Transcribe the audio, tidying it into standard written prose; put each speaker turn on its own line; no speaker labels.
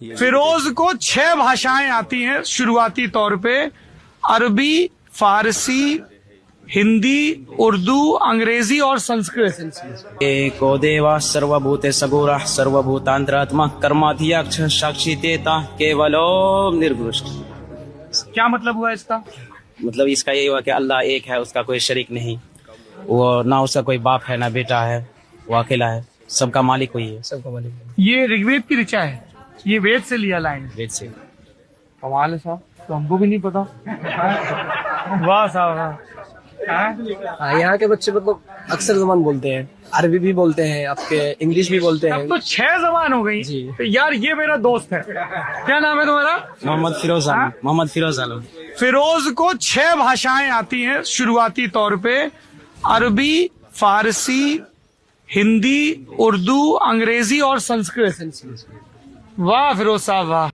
फिरोज को 6 भाषाएं आती हैं शुरुआती तौर पे, अरबी, फारसी, हिंदी, उर्दू, अंग्रेजी और संस्कृत।
एको देवा सर्वभूते सगुरः सर्वभूतांतरात्मा कर्माधियक्ष साक्षी तेता केवलो निर्गुष्ट।
क्या मतलब हुआ इसका?
मतलब इसका यही हुआ कि अल्लाह एक है, उसका कोई शरीक नहीं, वो ना उसका कोई बाप है ना बेटा है, वो अकेला है, सबका मालिक वही है, सबका मालिक।
ये ऋग्वेद की ऋचा है, ये वेद से लिया लाइन।
वेद से।
कमाल है साहब, तो हमको भी नहीं पता। वाह साहब वाह।
हाँ, यहाँ के बच्चे मतलब अक्सर जबान बोलते हैं, अरबी भी बोलते हैं, आपके इंग्लिश भी बोलते हैं।
अब तो 6 जबान हो गई
जी।
तो यार ये मेरा दोस्त है, क्या नाम है तुम्हारा?
मोहम्मद फिरोज आलम। मोहम्मद फिरोज आलम।
फिरोज को 6 भाषाएं आती हैं शुरुआती तौर पे, अरबी, फारसी, हिंदी, उर्दू, अंग्रेजी और संस्कृत। वाह फिरोज साहब वाह।